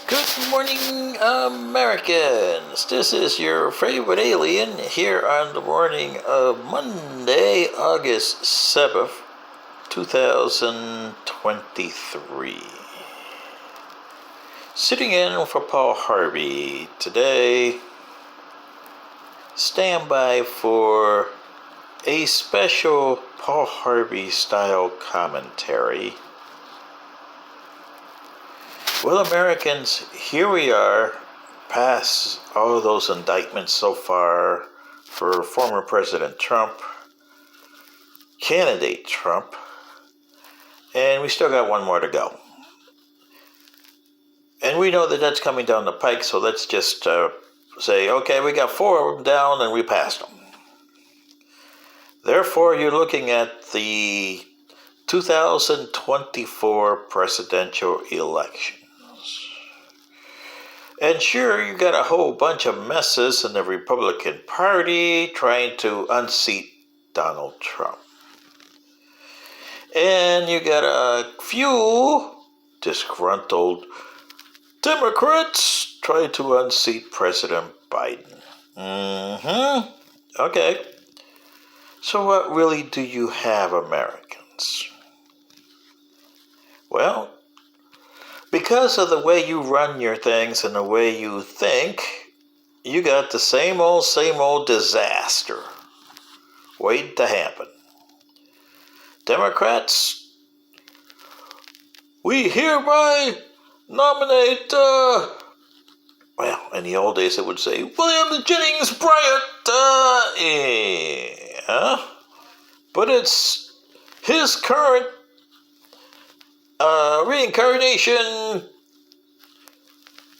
Good morning, Americans. This is your favorite alien here on the morning of Monday, August 7th, 2023. Sitting in for Paul Harvey today. Stand by for a special Paul Harvey style commentary. Well, Americans, here we are, past all those indictments so far for former President Trump, candidate Trump, and we still got one more to go. And we know that that's coming down the pike, so let's just say, okay, we got 4 of them down and we passed them. Therefore, you're looking at the 2024 presidential election. And sure, you got a whole bunch of messes in the Republican Party trying to unseat Donald Trump. And you got a few disgruntled Democrats trying to unseat President Biden. Okay. So what really do you have, Americans? Well, because of the way you run your things and the way you think, you got the same old disaster waiting to happen. Democrats, we hereby nominate, well, in the old days it would say, William Jennings Bryan, but it's his current reincarnation,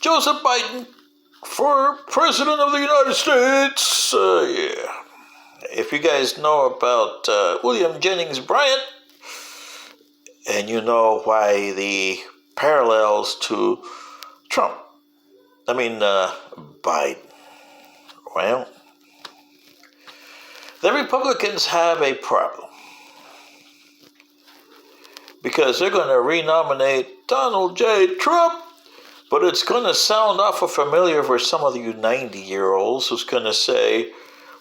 Joseph Biden, for President of the United States. If you guys know about William Jennings Bryan, and you know why the parallels to Biden, well, the Republicans have a problem. Because they're going to renominate Donald J. Trump, but it's going to sound awful familiar for some of you 90-year-olds who's going to say,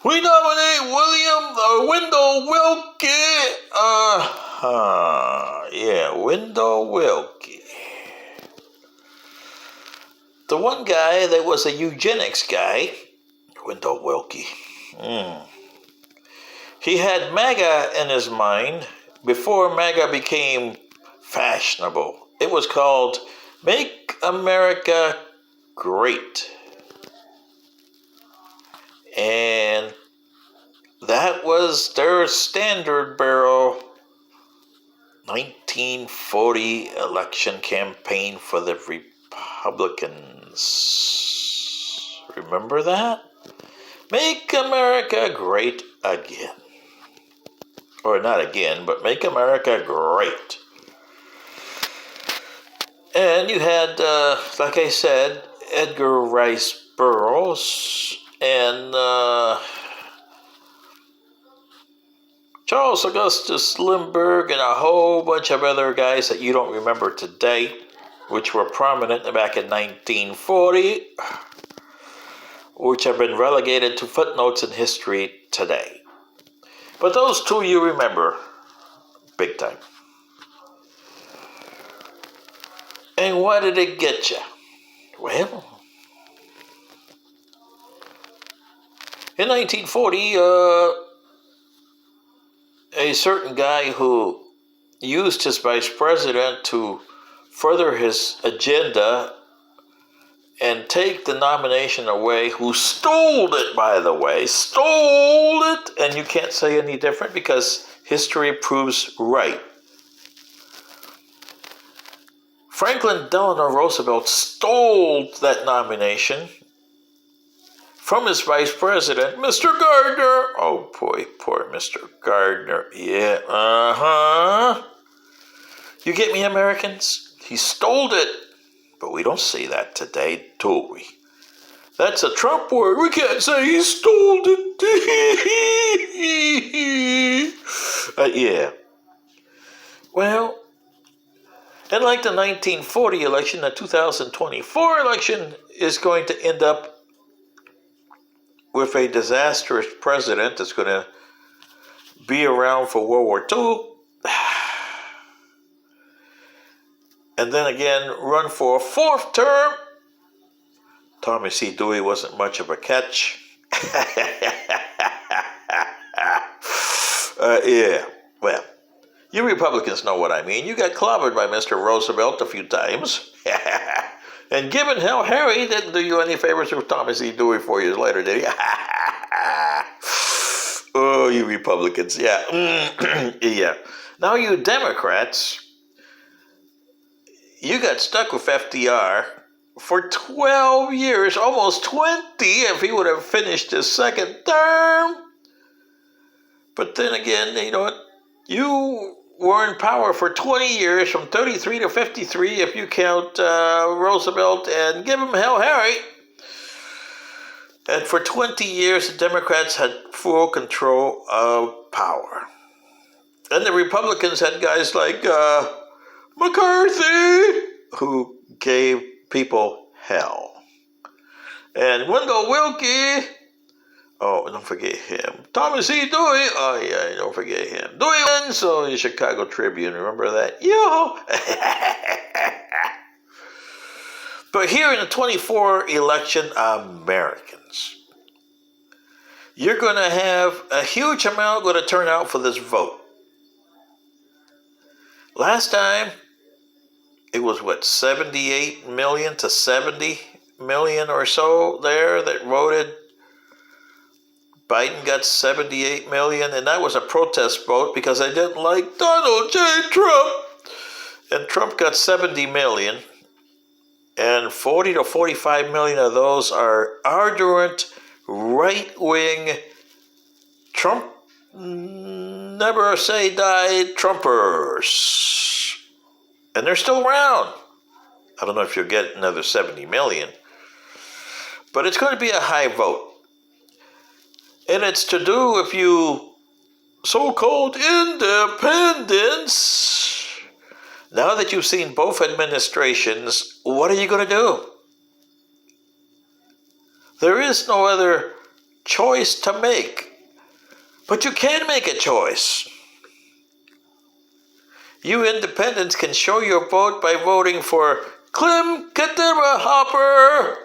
we nominate Wendell Willkie. Wendell Willkie. The one guy that was a eugenics guy, Wendell Willkie. He had MAGA in his mind. Before MAGA became fashionable, it was called Make America Great. And that was their standard bearer 1940 election campaign for the Republicans. Remember that? Make America Great Again. Or not again, but Make America Great. And you had, like I said, Edgar Rice Burroughs and Charles Augustus Lindbergh and a whole bunch of other guys that you don't remember today, which were prominent back in 1940, which have been relegated to footnotes in history today. But those two you remember big time. And what did it get you? Well, in 1940, a certain guy who used his vice president to further his agenda and take the nomination away, who stole it, by the way, and you can't say any different because history proves right. Franklin Delano Roosevelt stole that nomination from his vice president, Mr. Gardner. Oh boy, poor Mr. Gardner. Yeah, You get me, Americans? He stole it. But we don't say that today, do we? That's a Trump word. We can't say he stole it. Yeah. Well, And like the 1940 election, the 2024 election is going to end up with a disastrous president that's going to be around for World War II, and then again run for a fourth term. Thomas C. Dewey wasn't much of a catch. Yeah, well, you Republicans know what I mean. You got clobbered by Mr. Roosevelt a few times. And given how Harry didn't do you any favors with Thomas E. Dewey 4 years later, did he? Oh, you Republicans, yeah. Yeah. Now you Democrats, you got stuck with FDR for 12 years, almost 20 if he would have finished his second term. But then again, you know what? You were in power for 20 years, from 33 to 53, if you count Roosevelt and give him hell Harry. And for 20 years, the Democrats had full control of power. And the Republicans had guys like McCarthy, who gave people hell. And Wendell Willkie, oh, don't forget him. Thomas E. Dewey, oh yeah, don't forget him. Dewey wins, so the Chicago Tribune, remember that? Yo! But here in the 24 election, Americans, you're going to have a huge amount going to turn out for this vote. Last time, it was what, 78 million to 70 million or so there that voted. Biden got 78 million, and that was a protest vote because they didn't like Donald J. Trump. And Trump got 70 million, and 40 to 45 million of those are ardent, right-wing, Trump never say die Trumpers. And they're still around. I don't know if you'll get another 70 million, but it's going to be a high vote. And it's to do with you so-called independents. Now that you've seen both administrations, what are you going to do? There is no other choice to make. But you can make a choice. You independents can show your vote by voting for Clem Kadira Hopper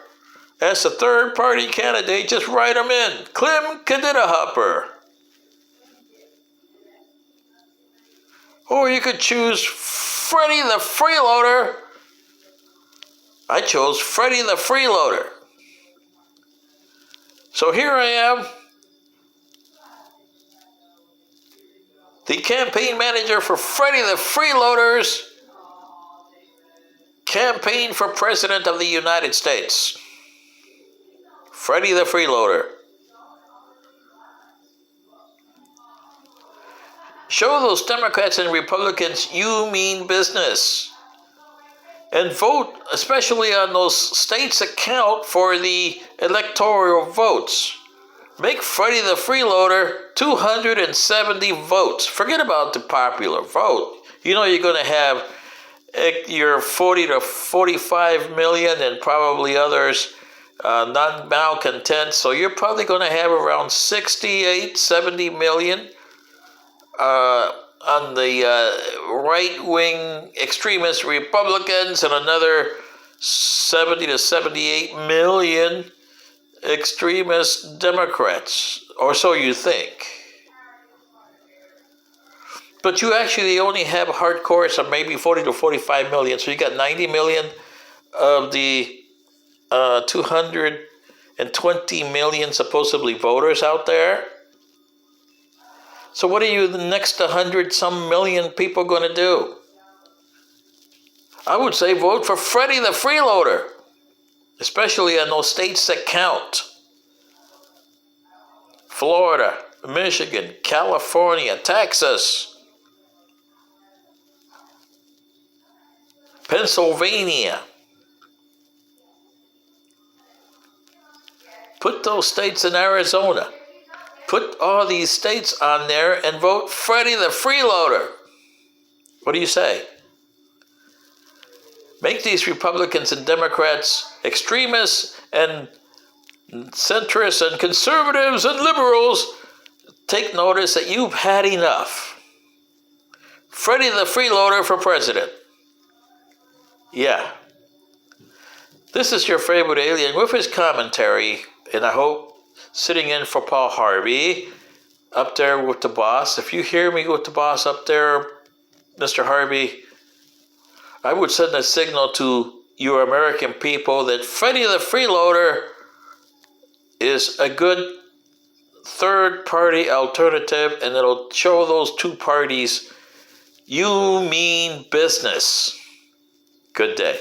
as a third-party candidate. Just write him in. Clem Kadira Hopper. Or you could choose Freddy the Freeloader. I chose Freddy the Freeloader. So here I am, the campaign manager for Freddy the Freeloader's campaign for President of the United States. Freddy the Freeloader. Show those Democrats and Republicans you mean business. And vote, especially on those states that count for the electoral votes. Make Freddy the Freeloader 270 votes. Forget about the popular vote. You know you're going to have your 40 to 45 million and probably others non-malcontent. So you're probably going to have around 68, 70 million on the right-wing extremist Republicans and another 70 to 78 million extremist Democrats, or so you think. But you actually only have hardcore of maybe 40 to 45 million. So you got 90 million of the 220 million supposedly voters out there. So what are you, the next 100-some million people going to do? I would say vote for Freddy the Freeloader, especially in those states that count. Florida, Michigan, California, Texas, Pennsylvania. Put those states in Arizona. Put all these states on there and vote Freddy the Freeloader. What do you say? make these Republicans and Democrats extremists and centrists and conservatives and liberals take notice that you've had enough. Freddy the freeloader for president. Yeah. This is your favorite alien with his commentary, and I hope sitting in for Paul Harvey up there with the boss. If you hear me with the boss up there, Mr. Harvey, I would send a signal to you American people that Freddy the freeloader is a good third-party alternative, and it'll show those two parties you mean business. Good day.